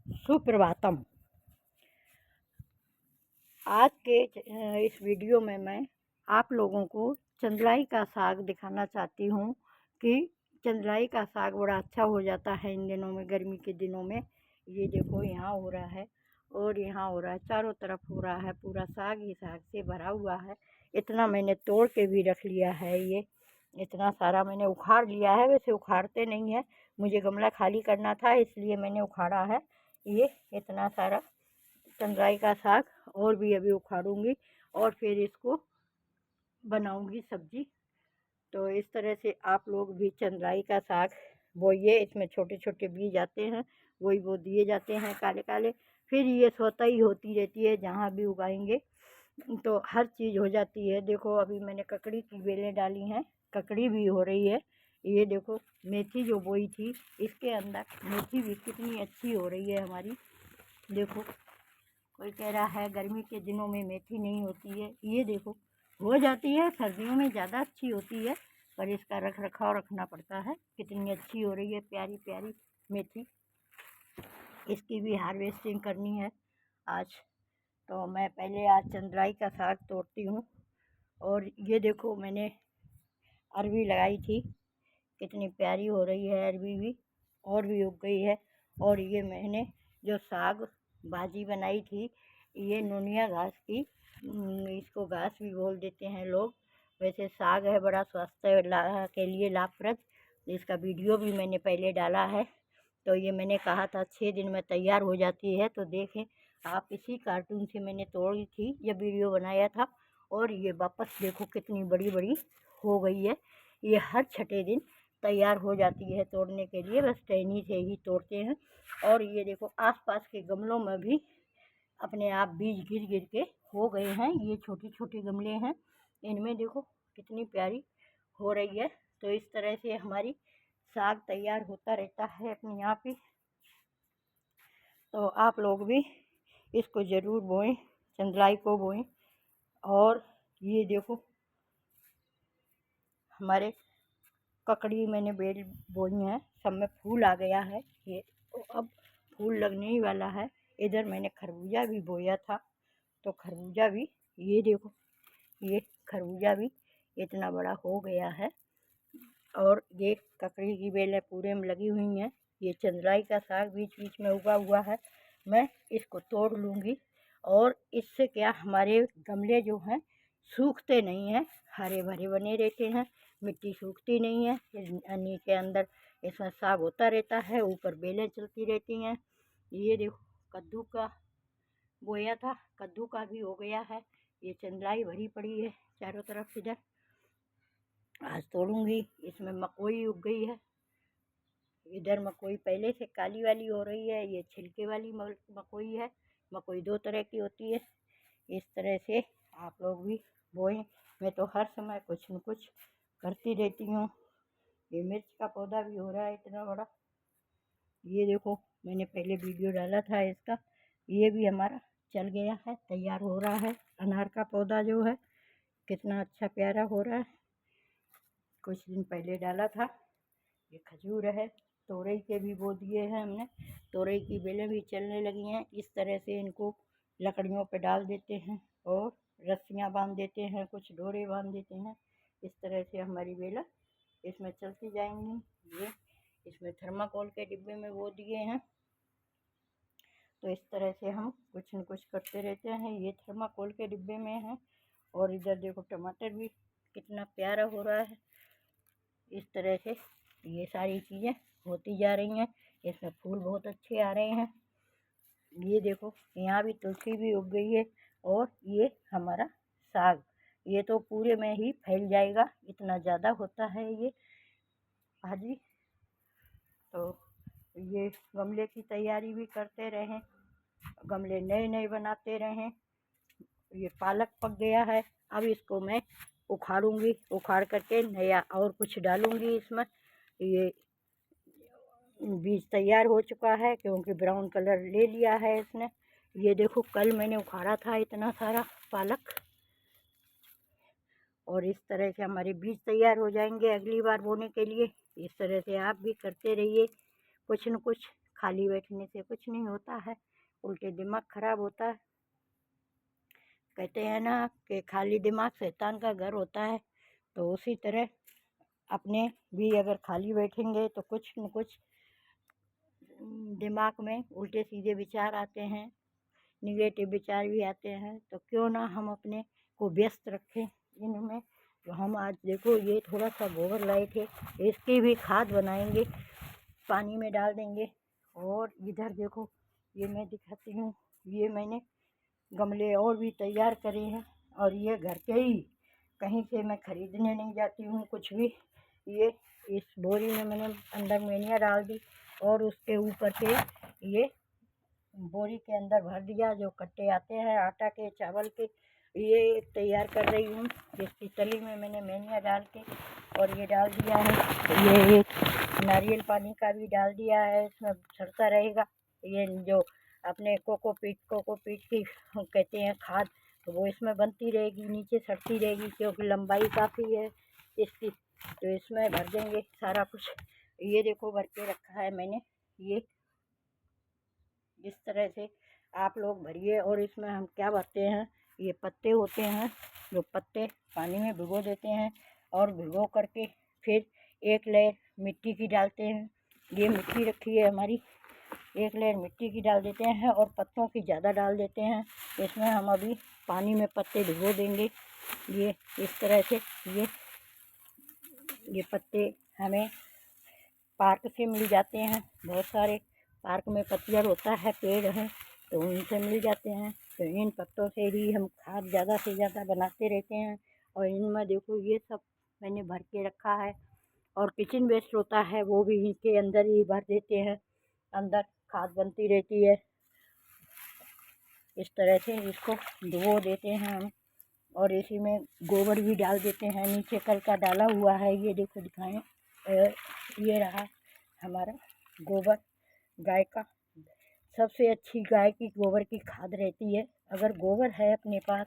सुप्रभातम। आज के इस वीडियो में मैं आप लोगों को चंद्राई का साग दिखाना चाहती हूँ कि चंद्राई का साग बड़ा अच्छा हो जाता है इन दिनों में, गर्मी के दिनों में। ये देखो यहाँ हो रहा है और यहाँ हो रहा है, चारों तरफ हो रहा है, पूरा साग ही साग से भरा हुआ है। इतना मैंने तोड़ के भी रख लिया है। ये इतना सारा मैंने उखाड़ लिया है। वैसे उखाड़ते नहीं है, मुझे गमला खाली करना था इसलिए मैंने उखाड़ा है। ये इतना सारा चंद्राई का साग और भी अभी उखाड़ूंगी और फिर इसको बनाऊंगी सब्जी। तो इस तरह से आप लोग भी चंद्राई का साग बोइए। इसमें छोटे छोटे बीज आते हैं, वही वो दिए जाते हैं काले काले। फिर ये स्वतः ही होती रहती है, जहाँ भी उगाएंगे तो हर चीज़ हो जाती है। देखो अभी मैंने ककड़ी की बेलें डाली हैं, ककड़ी भी हो रही है। ये देखो मेथी जो बोई थी, इसके अंदर मेथी भी कितनी अच्छी हो रही है हमारी। देखो कोई कह रहा है गर्मी के दिनों में मेथी नहीं होती है, ये देखो हो जाती है, सर्दियों में ज़्यादा अच्छी होती है, पर इसका रख रखाव रखना पड़ता है। कितनी अच्छी हो रही है प्यारी प्यारी मेथी। इसकी भी हार्वेस्टिंग करनी है आज। तो मैं पहले आज चंद्राई का साग तोड़ती हूँ। और ये देखो मैंने अरवी लगाई थी, कितनी प्यारी हो रही है अरवी भी, और भी उग गई है। और ये मैंने जो साग भाजी बनाई थी, ये नोनिया घास की, इसको घास भी बोल देते हैं लोग। वैसे साग है बड़ा स्वास्थ्य के लिए लाभप्रद। इसका वीडियो भी मैंने पहले डाला है। तो ये मैंने कहा था 6 दिन में तैयार हो जाती है। तो देखें आप, इसी कार्टून से मैंने तोड़ी थी, ये वीडियो बनाया था। और ये वापस देखो कितनी बड़ी बड़ी हो गई है। ये हर छठे दिन तैयार हो जाती है तोड़ने के लिए, बस टहनी से ही तोड़ते हैं। और ये देखो आसपास के गमलों में भी अपने आप बीज गिर गिर के हो गए हैं। ये छोटे छोटे गमले हैं, इनमें देखो कितनी प्यारी हो रही है। तो इस तरह से हमारी साग तैयार होता रहता है अपने आप ही। तो आप लोग भी इसको ज़रूर बोएं, चंद्राई को बोएं। और ये देखो हमारे ककड़ी मैंने बेल बोई हैं, सब में फूल आ गया है। ये तो अब फूल लगने ही वाला है। इधर मैंने खरबूजा भी बोया था, तो खरबूजा भी ये देखो, ये खरबूजा भी इतना बड़ा हो गया है। और ये ककड़ी की बेलें पूरे में लगी हुई हैं। ये चंद्राई का साग बीच बीच में उगा हुआ है। मैं इसको तोड़ लूँगी। और इससे क्या, हमारे गमले जो हैं सूखते नहीं हैं, हरे भरे बने रहते हैं, मिट्टी सूखती नहीं है। नीचे अंदर इसमें साग होता रहता है, ऊपर बेलें चलती रहती हैं। ये देखो कद्दू का बोया था, कद्दू का भी हो गया है। ये चंद्राई भरी पड़ी है चारों तरफ। इधर आज तोड़ूंगी। इसमें मकोई उग गई है। इधर मकोई पहले से काली वाली हो रही है, ये छिलके वाली मकोई है। मकोई 2 तरह की होती है। इस तरह से आप लोग भी बोएं। मैं तो हर समय कुछ न कुछ करती रहती हूँ। ये मिर्च का पौधा भी हो रहा है इतना बड़ा। ये देखो मैंने पहले वीडियो डाला था इसका, ये भी हमारा चल गया है, तैयार हो रहा है। अनार का पौधा जो है कितना अच्छा प्यारा हो रहा है, कुछ दिन पहले डाला था। ये खजूर है, तोरई के भी बो दिए हैं हमने, तोरई की बेलें भी चलने लगी हैं। इस तरह से इनको लकड़ियों पे डाल देते हैं और रस्सियाँ बांध देते हैं, कुछ डोरे बांध देते हैं। इस तरह से हमारी बेलें इसमें चलती जाएंगी। ये इसमें थर्माकोल के डिब्बे में बो दिए हैं। तो इस तरह से हम कुछ न कुछ करते रहते हैं। ये थर्माकोल के डिब्बे में है। और इधर देखो टमाटर भी कितना प्यारा हो रहा है। इस तरह से ये सारी चीज़ें होती जा रही हैं। इसमें फूल बहुत अच्छे आ रहे हैं। ये देखो यहाँ भी तुलसी भी उग गई है। और ये हमारा साग, ये तो पूरे में ही फैल जाएगा, इतना ज़्यादा होता है ये भाजी। तो ये गमले की तैयारी भी करते रहें, गमले नए नए बनाते रहें। ये पालक पक गया है, अब इसको मैं उखाड़ूंगी, उखाड़ करके नया और कुछ डालूंगी इसमें। ये बीज तैयार हो चुका है क्योंकि ब्राउन कलर ले लिया है इसने। ये देखो कल मैंने उखाड़ा था इतना सारा पालक। और इस तरह से हमारे बीज तैयार हो जाएंगे अगली बार बोने के लिए। इस तरह से आप भी करते रहिए, कुछ न कुछ खाली बैठने से कुछ नहीं होता है, उल्टे दिमाग खराब होता है। कहते हैं ना कि खाली दिमाग शैतान का घर होता है, तो उसी तरह अपने भी अगर खाली बैठेंगे तो कुछ न कुछ दिमाग में उल्टे सीधे विचार आते हैं, निगेटिव विचार भी आते हैं। तो क्यों ना हम अपने को व्यस्त रखें इनमें। तो हम आज देखो ये थोड़ा सा गोबर लाए थे, इसकी भी खाद बनाएंगे, पानी में डाल देंगे। और इधर देखो ये मैं दिखाती हूँ, ये मैंने गमले और भी तैयार करे हैं, और ये घर के ही, कहीं से मैं ख़रीदने नहीं जाती हूँ कुछ भी। ये इस बोरी में मैंने अंदर मेनिया डाल दी और उसके ऊपर से ये बोरी के अंदर भर दिया। जो कट्टे आते हैं आटा के, चावल के, ये तैयार कर रही हूँ। जिसकी तली में मैंने मेनिया डाल के और ये डाल दिया है। ये एक नारियल पानी का भी डाल दिया है, इसमें सड़ता रहेगा। ये जो अपने कोकोपीट की कहते हैं खाद, तो वो इसमें बनती रहेगी, नीचे सड़ती रहेगी, क्योंकि लंबाई काफ़ी है इसकी। तो इसमें भर देंगे सारा कुछ। ये देखो भर के रखा है मैंने, ये इस तरह से आप लोग भरिए। और इसमें हम क्या भरते हैं, ये पत्ते होते हैं, जो पत्ते पानी में भिगो देते हैं और भिगो करके फिर एक लेयर मिट्टी की डालते हैं। ये मिट्टी रखी है हमारी, एक लेयर मिट्टी की डाल देते हैं और पत्तों की ज़्यादा डाल देते हैं। इसमें हम अभी पानी में पत्ते भिगो देंगे। ये इस तरह से ये पत्ते हमें पार्क से मिल जाते हैं, बहुत सारे पार्क में पतझड़ होता है, पेड़ हैं, तो उनसे मिल जाते हैं। तो इन पत्तों से ही हम खाद ज़्यादा से ज़्यादा बनाते रहते हैं। और इनमें देखो ये सब मैंने भर के रखा है। और किचन वेस्ट होता है वो भी इनके अंदर ही भर देते हैं, अंदर खाद बनती रहती है। इस तरह से इसको डुबो देते हैं हम, और इसी में गोबर भी डाल देते हैं। नीचे कल का डाला हुआ है, ये देखो दिखाएं, ये रहा हमारा गोबर गाय का। सबसे अच्छी गाय की गोबर की खाद रहती है। अगर गोबर है अपने पास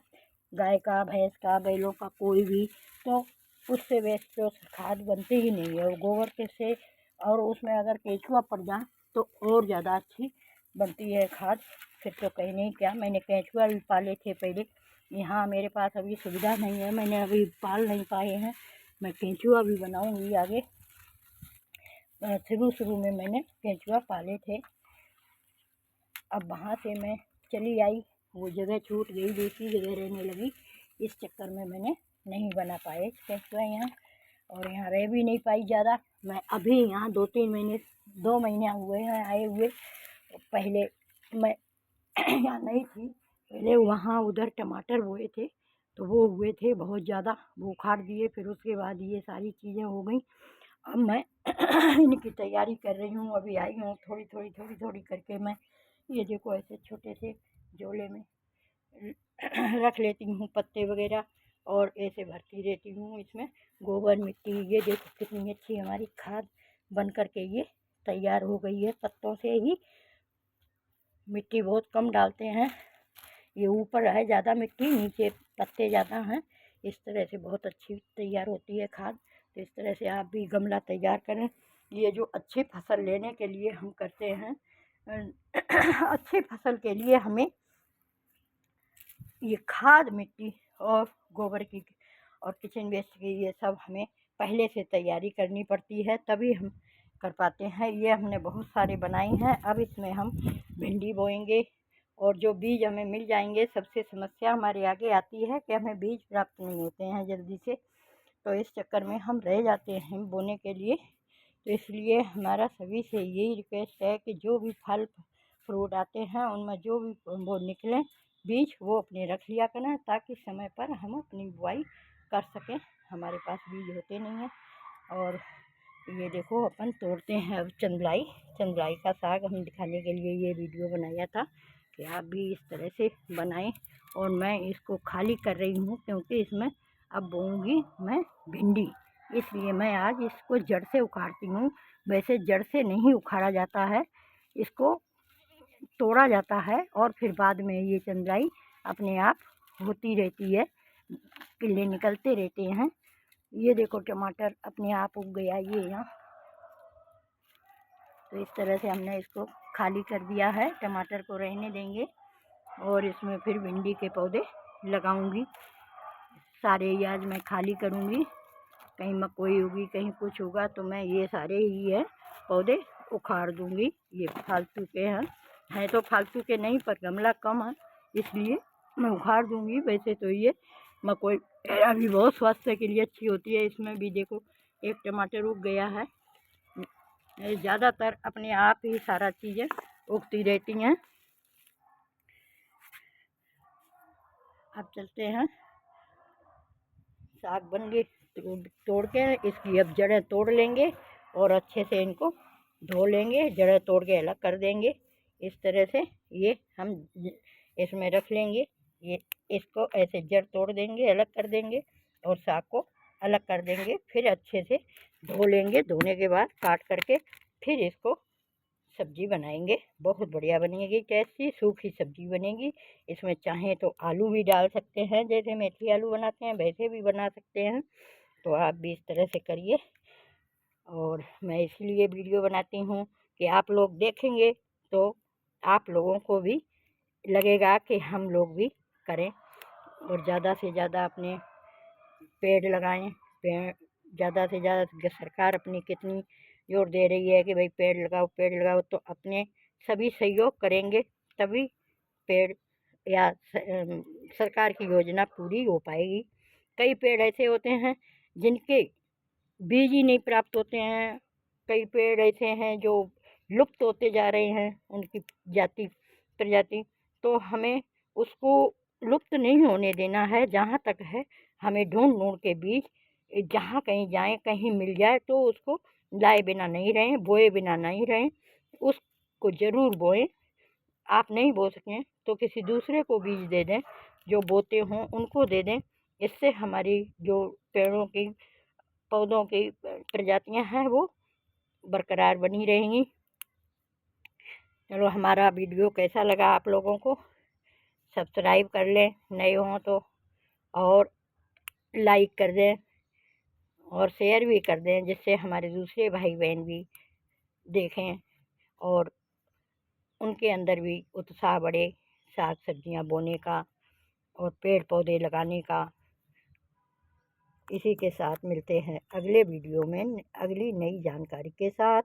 गाय का, भैंस का, बैलों का, कोई भी, तो उससे बेस्ट तो खाद बनती ही नहीं है। और गोबर के से, और उसमें अगर केंचुआ पड़ जाए तो और ज़्यादा अच्छी बनती है खाद। फिर तो कहीं नहीं क्या, मैंने केंचुआ भी पाले थे पहले। यहाँ मेरे पास अभी सुविधा नहीं है, मैंने अभी पाल नहीं पाए हैं। मैं केंचुआ भी बनाऊंगी आगे। शुरू में मैंने केंचुआ पाले थे। अब वहाँ से मैं चली आई, वो जगह छूट गई, दूसरी जगह रहने लगी। इस चक्कर में मैंने नहीं बना पाए केंचुआ यहाँ, और यहाँ रह भी नहीं पाई ज़्यादा। मैं अभी यहाँ 2 महीने हुए हैं आए हुए। पहले मैं यहाँ नहीं थी, पहले वहाँ उधर टमाटर बोए थे, तो वो हुए थे बहुत ज़्यादा, वो उखाड़ दिए। फिर उसके बाद ये सारी चीज़ें हो गई। अब मैं इनकी तैयारी कर रही हूँ। अभी आई हूँ, थोड़ी करके मैं ये देखो ऐसे छोटे से झोले में रख लेती हूँ पत्ते वगैरह, और ऐसे भरती रहती हूँ इसमें गोबर मिट्टी। ये देखो कितनी अच्छी हमारी खाद बन करके ये तैयार हो गई है। पत्तों से ही, मिट्टी बहुत कम डालते हैं, ये ऊपर है ज़्यादा मिट्टी, नीचे पत्ते ज़्यादा हैं। इस तरह से बहुत अच्छी तैयार होती है खाद। तो इस तरह से आप भी गमला तैयार करें। ये जो अच्छी फसल लेने के लिए हम करते हैं, अच्छी फसल के लिए हमें ये खाद, मिट्टी और गोबर की और किचन वेस्ट की, ये सब हमें पहले से तैयारी करनी पड़ती है, तभी हम कर पाते हैं। ये हमने बहुत सारे बनाई हैं। अब इसमें हम भिंडी बोएंगे, और जो बीज हमें मिल जाएंगे। सबसे समस्या हमारे आगे आती है कि हमें बीज प्राप्त नहीं होते हैं जल्दी से, तो इस चक्कर में हम रह जाते हैं बोने के लिए। तो इसलिए हमारा सभी से यही रिक्वेस्ट है कि जो भी फल फ्रूट आते हैं उनमें जो भी वो निकलें बीज, वो अपने रख लिया करें, ताकि समय पर हम अपनी बुआई कर सकें। हमारे पास बीज होते नहीं हैं। और ये देखो अपन तोड़ते हैं अब चंदलाई का साग। हम दिखाने के लिए ये वीडियो बनाया था कि आप भी इस तरह से बनाएं। और मैं इसको खाली कर रही हूँ, क्योंकि इसमें अब बोऊंगी मैं भिंडी, इसलिए मैं आज इसको जड़ से उखाड़ती हूँ। वैसे जड़ से नहीं उखाड़ा जाता है, इसको तोड़ा जाता है, और फिर बाद में ये चंदलाई अपने आप होती रहती है, किले निकलते रहते हैं। ये देखो टमाटर अपने आप उग गया, ये यहाँ तो इस तरह से हमने इसको खाली कर दिया है। टमाटर को रहने देंगे और इसमें फिर भिंडी के पौधे लगाऊंगी। सारे ही आज मैं खाली करूंगी, कहीं मकोई होगी कहीं कुछ होगा तो मैं ये सारे ही है पौधे उखाड़ दूंगी। ये फालतू के हैं तो फालतू के नहीं, पर गमला कम है इसलिए मैं उखाड़ दूंगी। वैसे तो ये मकोई भी बहुत स्वास्थ्य के लिए अच्छी होती है। इसमें भी देखो एक टमाटर उग गया है। ज़्यादातर अपने आप ही सारा चीज़ें उगती रहती हैं। अब चलते हैं, साग बन गए तोड़ के इसकी अब जड़ें तोड़ लेंगे और अच्छे से इनको धो लेंगे, जड़ें तोड़ के अलग कर देंगे। इस तरह से ये हम इसमें रख लेंगे। ये इसको ऐसे जड़ तोड़ देंगे, अलग कर देंगे और साग को अलग कर देंगे। फिर अच्छे से धो लेंगे, धोने के बाद काट करके फिर इसको सब्जी बनाएंगे। बहुत बढ़िया बनेगी, टेस्टी सूखी सब्जी बनेगी। इसमें चाहें तो आलू भी डाल सकते हैं, जैसे मेथी आलू बनाते हैं वैसे भी बना सकते हैं। तो आप भी इस तरह से करिए। और मैं इसलिए वीडियो बनाती हूँ कि आप लोग देखेंगे तो आप लोगों को भी लगेगा कि हम लोग भी करें और ज़्यादा से ज़्यादा अपने पेड़ लगाएं। पेड़ ज़्यादा से ज़्यादा सरकार अपनी कितनी जोर दे रही है कि भाई पेड़ लगाओ, तो अपने सभी सहयोग करेंगे तभी पेड़ या सरकार की योजना पूरी हो पाएगी। कई पेड़ ऐसे होते हैं जिनके बीज ही नहीं प्राप्त होते हैं। कई पेड़ ऐसे हैं जो लुप्त होते जा रहे हैं, उनकी प्रजाति। तो हमें उसको लुप्त नहीं होने देना है। जहाँ तक है हमें ढूंढ के बीज जहाँ कहीं जाए कहीं मिल जाए तो उसको लाए बिना नहीं रहें, बोए बिना नहीं रहें, उसको ज़रूर बोएं। आप नहीं बो सकें तो किसी दूसरे को बीज दे दें, जो बोते हों उनको दे दें। इससे हमारी जो पेड़ों की पौधों की प्रजातियां हैं वो बरकरार बनी रहेंगी। चलो, हमारा वीडियो कैसा लगा आप लोगों को? सब्सक्राइब कर लें नए हों तो, और लाइक कर दें और शेयर भी कर दें, जिससे हमारे दूसरे भाई बहन भी देखें और उनके अंदर भी उत्साह बढ़े साग सब्जियां बोने का और पेड़ पौधे लगाने का। इसी के साथ मिलते हैं अगले वीडियो में अगली नई जानकारी के साथ।